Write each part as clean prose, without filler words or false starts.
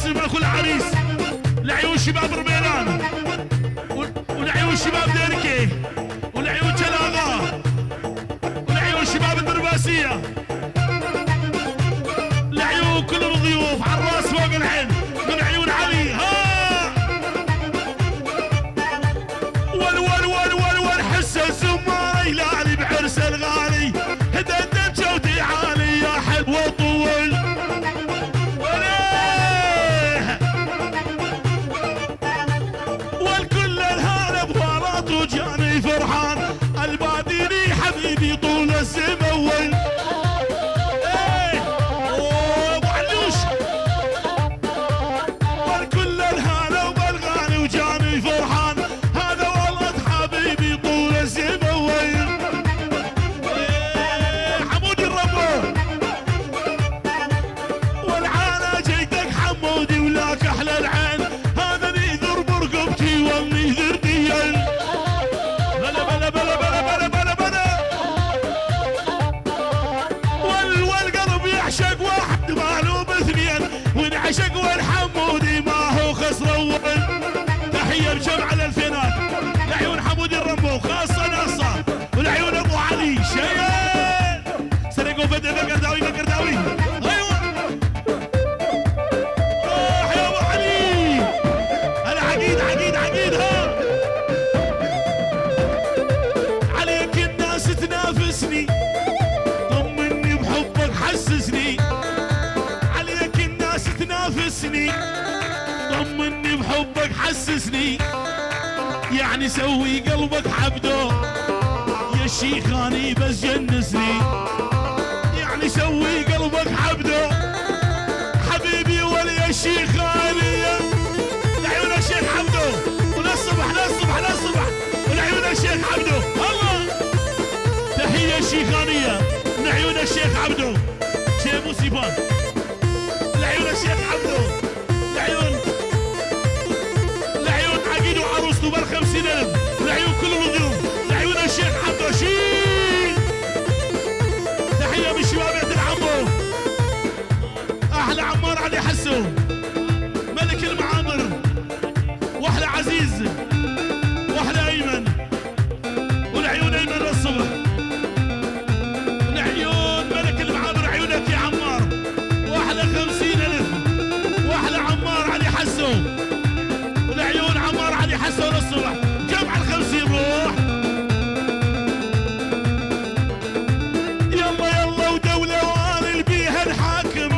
العازم اخو العريس، لعيون شباب ربيلان، ولعيون شباب ديركي، ولعيون جلاغا، ولعيون شباب الدرباسيه، لعيون كل الضيوف على الراس فوق العين من عيون علي. ها ول ول ول ول ول حس الزمار يلالي بعرس الغالي، هدد جودي عالي يا حلو وطول والكل الهلا بورط وجاني فرحان، الباديني حبيبي طول الزمن والكل الهلا وبالغالي وجاني فرحان، هذا والله حبيبي طول الزمن حمودي الربو والعانا جيتك حمودي ولاك احلى العين، هذا نيذر برقبتي والنيذر ديال بلا بلا بلا بلا بلا بلا بلا والقلب يعشق واحد ماله باثنين، وانعشق والحمودي ما هو خسر اول. تحيه بجمع الالفينات لعيون حمودي الرمبو خاصه ناصه، ولعيون ابو علي شيء سرقوا بدء بقرداوي بقرداوي. ايوه روح يا ابو علي، انا عقيد عقيد عقيد. ها عليك الناس تنافسني، طمني بحبك حسسني، عليك الناس تنافسني، طمني بحبك حسسني، يعني سوي قلبك حبده يا شيخاني بس جنسني، يعني سوي قلبك حبده حبيبي ولا شيخاني. لعيون الشيخ حمدو وللصبح للصبح للصبح، ولعيون الشيخ عبدو الله. تحيه شيخانيه لعيون الشيخ عبدو شيخ موسيفان، لعيون الشيخ عبدو، لعيون عقيد وعروسته بال50,000، لعيون كل الضيوف، لعيون الشيخ عبدو شيل. تحيه من شباب العمو، احلى عمار علي حسو ملك المعامر، واحلى عزيز، واحلى ايمن، ولعيون ايمن للصبح، لعيون ملك المعامر عيونك يا عمار، واحلى 50,000، واحلى عمار علي حسو، ولعيون عمار علي حسو للصبح، جمع ال50 روح. يلا يلا ودولة وانل بيها الحاكم،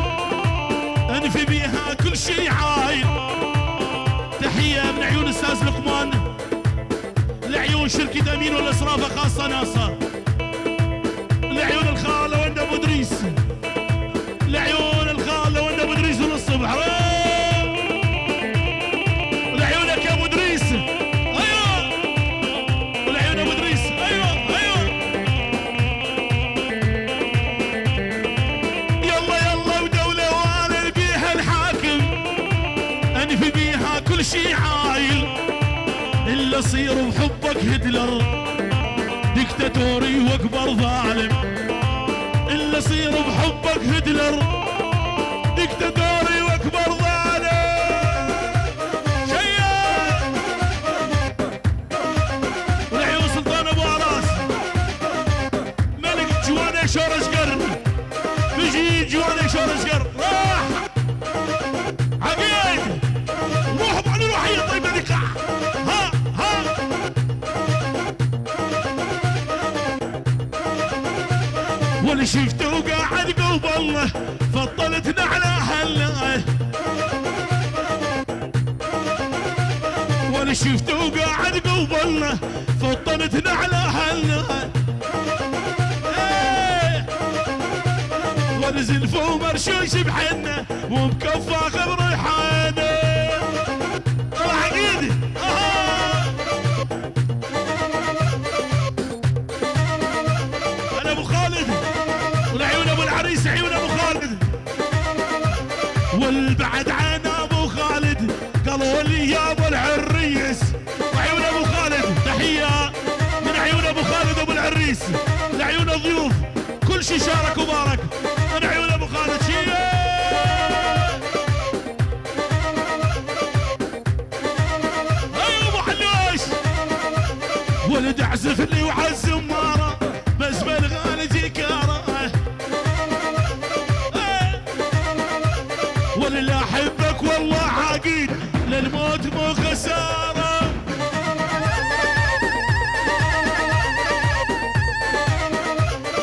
انفي بيها كل شي عايل. تحية من عيون استاذ لقمان، لعيون شركة امين والاسرافة خاصة ناصر، لعيون الخالة وند ابو ادريس، لعيون الخالة وند ابو ادريس للصبح. ولعيونك يا ابو ادريس، ايوه ولعيون ابو ادريس، ايوه ايوه. يلا يلا ودولة وانا بيها الحاكم، انفي بيها كل شي عايل، الا اصير بحبك هتلر ديكتاتوري واكبر ظالم، الا اصير بحبك هتلر ديكتاتوري واكبر ظالم. شيء ولعيون سلطان ابو عراس، ملك جواني شورش قرن، بيجي جواني شورش قرن، راح عقيد روح بعد روح يا طيب ذيك. ها ها واللي شفته قاعد قلب الله فضلتنا على هلا، واللي شفته قاعد قلب الله فضلتنا على هلا، ونزل فوق مرشوش بحنه وبكفه خبر ريحانه. الله عقيدي انا ابو خالد، والعيون ابو العريس عيون ابو خالد، والبعد عن ابو خالد قالوا لي يا ابو العريس، وعيون ابو خالد. تحيه من عيون ابو خالد ابو العريس لعيون الضيوف، كل شي شارك وبارك من عيون ابو خالد. شي تعزف لي وعالزمارة بس بالغالي جيكارة ولا احبك والله عقيد للموت مو خسارة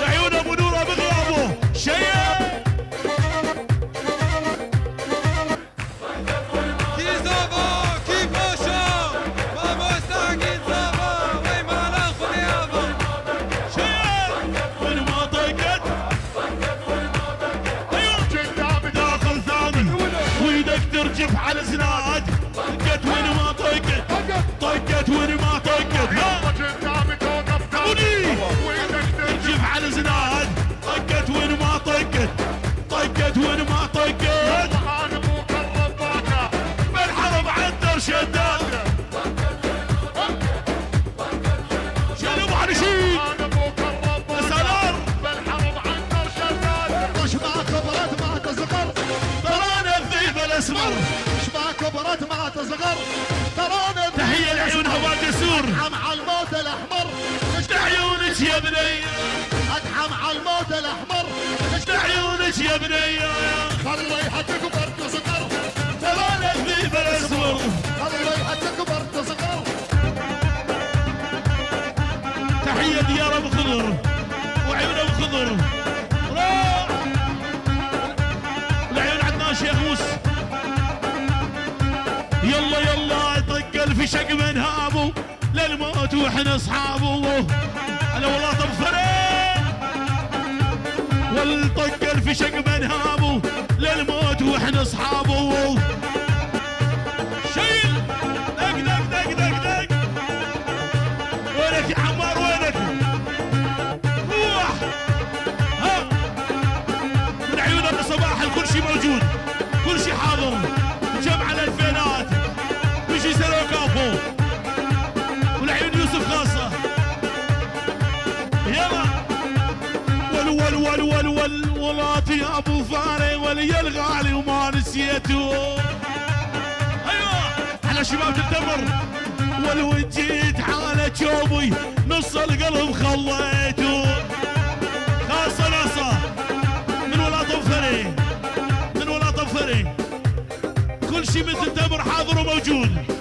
لعيون ابو نوره بغيابه شيء ترجف على زناد طقت وين ما طقت طقت وين ما طقت ترجف على زناد طقت وين ما طقت طقت وين ما طقت بالحرب عدر شداد شنو ابو رشيد سلام بالحرب عدر شداد وش ما كبرت ما تصغر الاسمر مش ما كبرت ما تصغر ترانا تحية لعيون هواك السور ادحم على الموت الاحمر لعيونك يا بني ادحم على الموت الاحمر لعيونك يا بني خلي حتكبر تصغر ترانا الذيب الاسمر خلي حتكبر تصغر تحية ديار ابو خضر وعيون ابو خضر والعيون عدنان شيخ موسى يلا يلا طق الفشق من هابو للموت واحنا اصحابه انا والله طب فريق والطق الفشق من هابو للموت واحنا اصحابه شيل دق دق دق دق دق وينك يا عمار وينك روح ها من عيون ابو صباح كل شيء موجود كل شيء حاضر جمع الالفينات بيجي سلو كافو والعيون يوسف خاصة يلا ول ول ول ول ول ولاطي ابو فاري ولي الغالي وما نسيته ايوه على شباب الدمر ولو جيت حالة شوبي نص القلب خليته خاصة ناصة من ولا طفري من ولا طفري كل شيء مثل تمر حاضر وموجود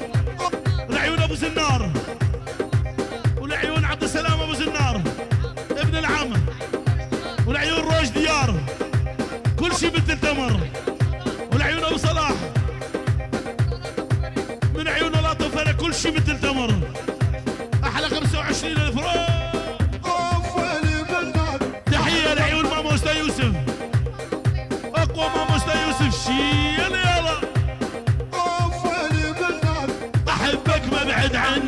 والعيون ابو زنار والعيون عبد السلام ابو زنار ابن العم والعيون روج ديار كل شيء مثل تمر والعيون ابو صلاح من عيون لا طفره كل شيء مثل تمر احلى 25,000 تحيه لعيون ماما أستاذ يوسف اقوى ماما أستاذ يوسف شيل يلا احبك ما بعد عني